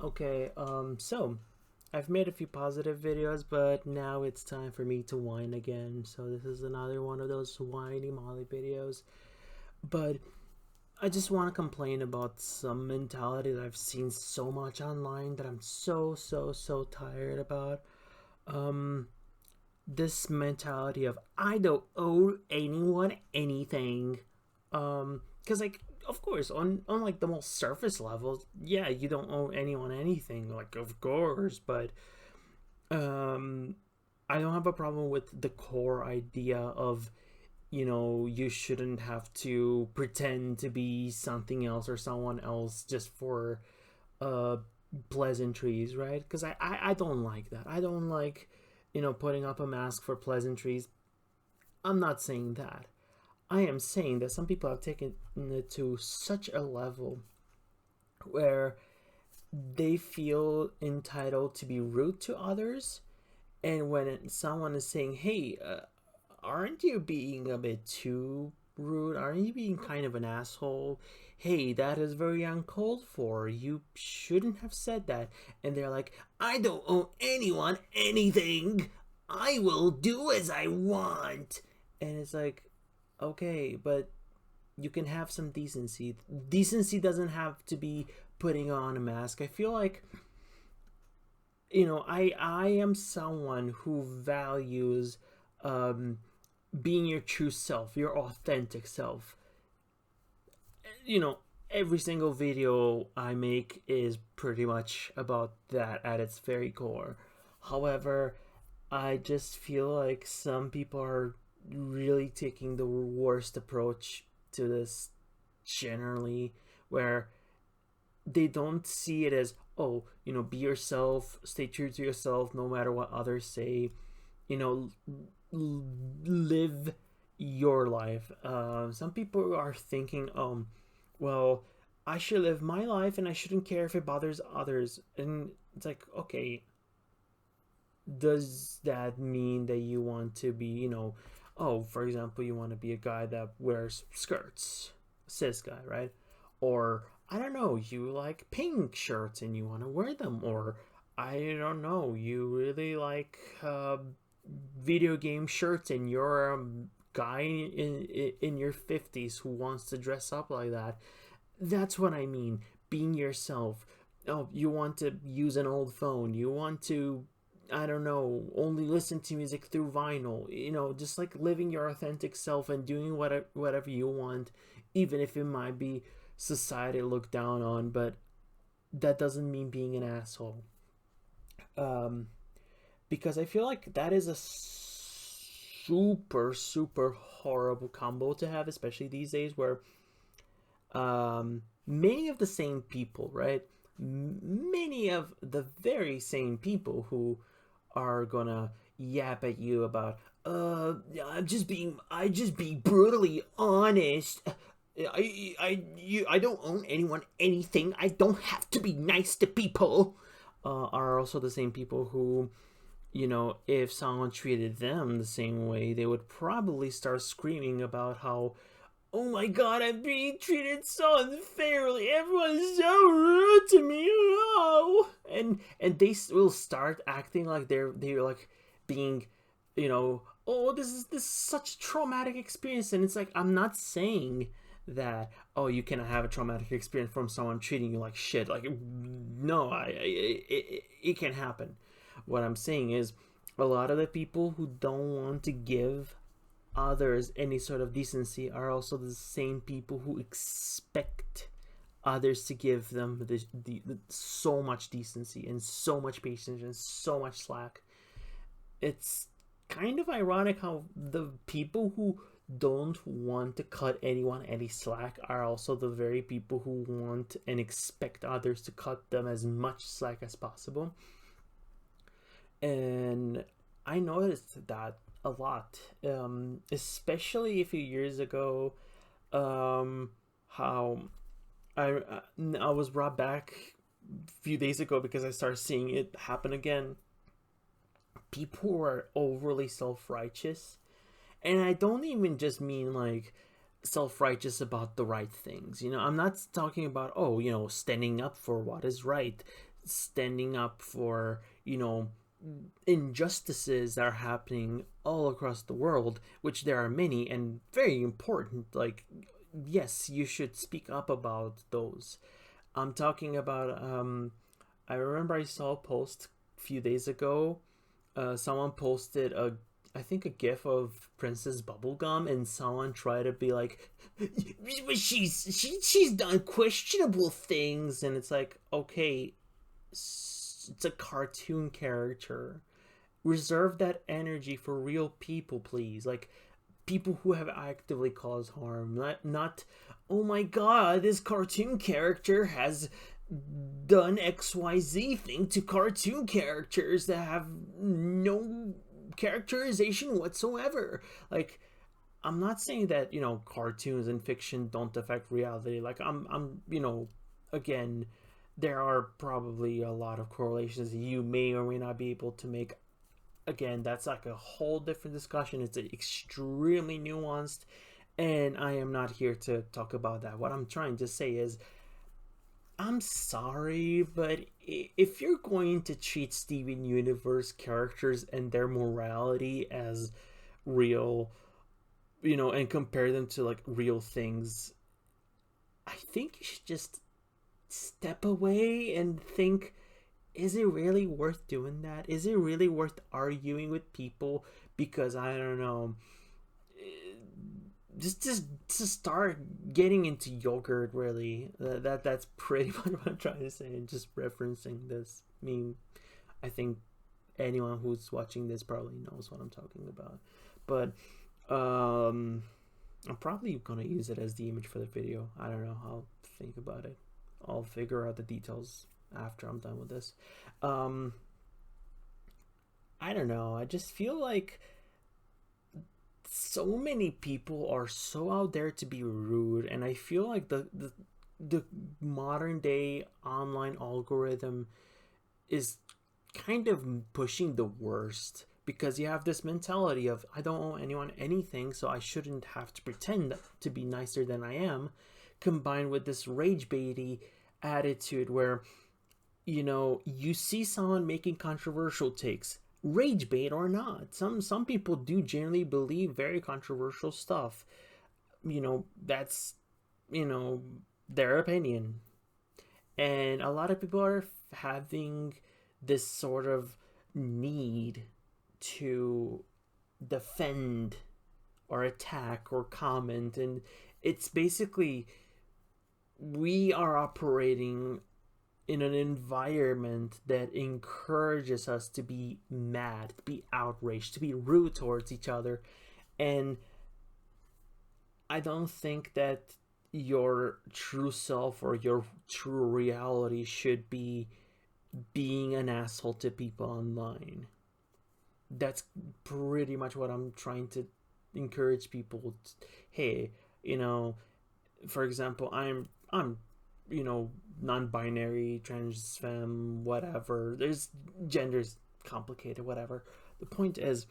Okay, so I've made a few positive videos, but now it's time for me to whine again. So this is another one of those whiny Molly videos. But I just want to complain about some mentality that I've seen so much online that I'm so tired about. Um, this mentality of I don't owe anyone anything. Because like of course on like the most surface levels, yeah, you don't owe anyone anything, like of course, but um, I don't have a problem with the core idea of you shouldn't have to pretend to be something else or someone else just for uh pleasantries, right? Because I don't like that. I don't like putting up a mask for pleasantries. I'm not saying that. I am saying that some people have taken it to such a level where they feel entitled to be rude to others, and when someone is saying, "Hey, aren't you being a bit too rude? Aren't you being kind of an asshole? Hey, that is very uncalled for. You shouldn't have said that." And they're like, "I don't owe anyone anything. I will do as I want." And it's like, okay, but you can have some decency. Decency doesn't have to be putting on a mask. I feel like I am someone who values um being your true self, your authentic self. You know, every single video I make is pretty much about that at its very core. However, I just feel like some people are really taking the worst approach to this generally, where they don't see it as, oh, be yourself, stay true to yourself no matter what others say, you know live your life. Some people are thinking, well, I should live my life and I shouldn't care if it bothers others. And it's like, okay, does that mean that you want to be, oh, for example, you want to be a guy that wears skirts, cis guy, right? Or I don't know, you like pink shirts and you want to wear them, or I don't know, you really like video game shirts and you're a guy in your 50s who wants to dress up like that. That's what I mean, being yourself. Oh, you want to use an old phone, you want to, I don't know, only listen to music through vinyl, just like living your authentic self and doing whatever you want, even if it might be society looked down on, but that doesn't mean being an asshole. um because I feel like that is a super horrible combo to have, especially these days where many of the same people, right? Many of the very same people who are gonna yap at you about, I just being brutally honest. I don't own anyone anything. I don't have to be nice to people. Are also the same people who, if someone treated them the same way, they would probably start screaming about how, oh my god, I'm being treated so unfairly. Everyone's so rude to me. Oh, and they will start acting like they're like being, oh, this is such a traumatic experience. And it's like, I'm not saying that, oh, you cannot have a traumatic experience from someone treating you like shit. Like, no, it can happen. What I'm saying is, a lot of the people who don't want to give others any sort of decency are also the same people who expect others to give them so much decency and so much patience and so much slack. It's kind of ironic how the people who don't want to cut anyone any slack are also the very people who want and expect others to cut them as much slack as possible. And I noticed that a lot, especially a few years ago. How I I was brought back a few days ago because I started seeing it happen again. People who are overly self righteous, and I don't even just mean like self righteous about the right things. I'm not talking about, oh, standing up for what is right. standing up for, injustices that are happening all across the world, which there are many and very important. Like, yes, you should speak up about those. I'm talking about, I remember I saw a post a few days ago. Someone posted I think a gif of Princess Bubblegum, and someone tried to be like, but she's done questionable things, and it's like, okay, it's a cartoon character. Reserve that energy for real people, please. Like, people who have actively caused harm, not oh my god, this cartoon character has done XYZ thing to cartoon characters that have no characterization whatsoever. Like, I'm not saying that, cartoons and fiction don't affect reality. Like, I'm again, there are probably a lot of correlations you may or may not be able to make. Again, that's like a whole different discussion. It's extremely nuanced, and I am not here to talk about that. What I'm trying to say is, I'm sorry, but if you're going to treat Steven Universe characters and their morality as real, and compare them to like real things, I think you should just step away and think, is it really worth doing that? Is it really worth arguing with people because, I don't know, just start getting into yogurt? Really, that's pretty much what I'm trying to say. And just referencing this meme, I think anyone who's watching this probably knows what I'm talking about. But I'm probably gonna use it as the image for the video. I don't know. I'll think about it. I'll figure out the details after I'm done with this. I don't know. I just feel like so many people are so out there to be rude, and I feel like the modern day online algorithm is kind of pushing the worst, because you have this mentality of, I don't owe anyone anything, so I shouldn't have to pretend to be nicer than I am, combined with this rage baity attitude where, you see someone making controversial takes, rage bait or not. Some people do generally believe very controversial stuff. That's, their opinion. And a lot of people are having this sort of need to defend or attack or comment, and it's basically, we are operating in an environment that encourages us to be mad, to be outraged, to be rude towards each other. And I don't think that your true self or your true reality should be being an asshole to people online. That's pretty much what I'm trying to encourage people. Hey, for example, I'm non-binary, trans, femme, whatever. There's gender's complicated, whatever. The point is,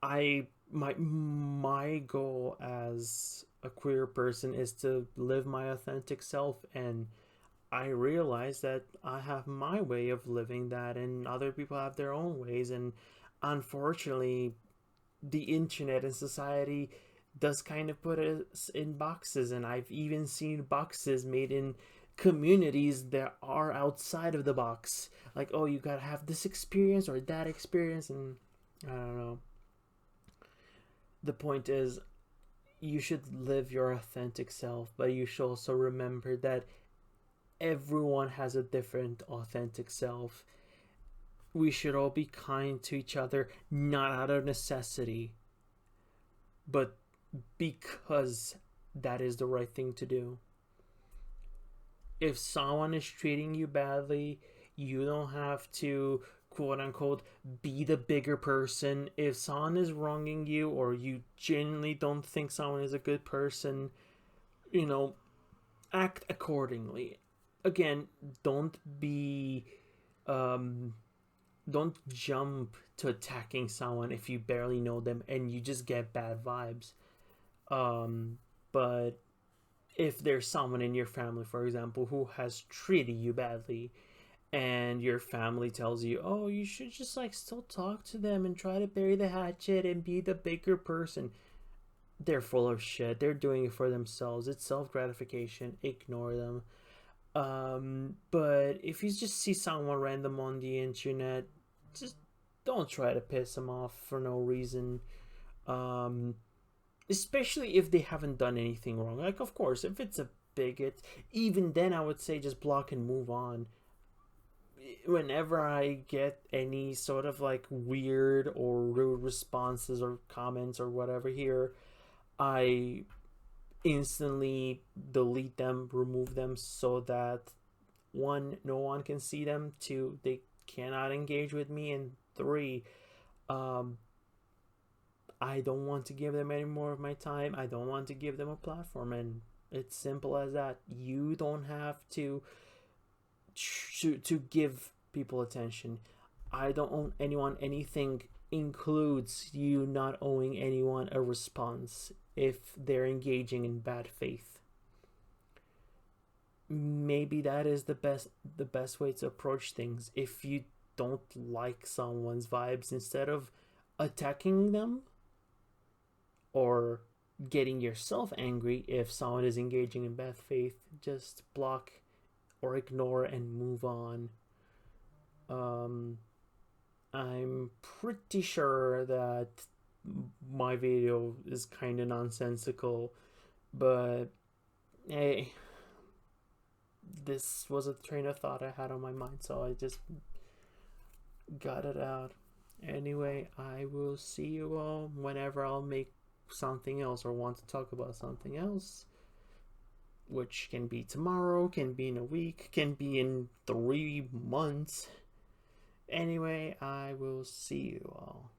my goal as a queer person is to live my authentic self, and I realize that I have my way of living that, and other people have their own ways, and unfortunately, the internet and society does kind of put us in boxes, and I've even seen boxes made in communities that are outside of the box. Like, oh, you gotta have this experience or that experience, and I don't know. The point is, you should live your authentic self, but you should also remember that everyone has a different authentic self. We should all be kind to each other, not out of necessity, but because that is the right thing to do. If someone is treating you badly, you don't have to, quote unquote, be the bigger person. If someone is wronging you, or you genuinely don't think someone is a good person, act accordingly. Again, don't be don't jump to attacking someone if you barely know them and you just get bad vibes. But if there's someone in your family, for example, who has treated you badly, and your family tells you, oh, you should just like still talk to them and try to bury the hatchet and be the bigger person. They're full of shit. They're doing it for themselves. It's self gratification. Ignore them. But if you just see someone random on the internet, just don't try to piss them off for no reason. Um, Especially if they haven't done anything wrong. Like, of course, if it's a bigot, even then I would say just block and move on. Whenever I get any sort of like weird or rude responses or comments or whatever here, I instantly delete them, remove them so that one, no one can see them, two, they cannot engage with me, and three, um, I don't want to give them any more of my time. I don't want to give them a platform, and it's simple as that. You don't have to give people attention. I don't owe anyone anything includes you not owing anyone a response if they're engaging in bad faith. Maybe that is the best way to approach things. If you don't like someone's vibes, instead of attacking them or getting yourself angry if someone is engaging in bad faith, just block or ignore and move on. um I'm pretty sure that my video is kind of nonsensical, but hey, this was a train of thought I had on my mind, so I just got it out. Anyway, I will see you all whenever I'll make something else or want to talk about something else, which can be tomorrow, can be in a week, can be in 3 months. Anyway, I will see you all.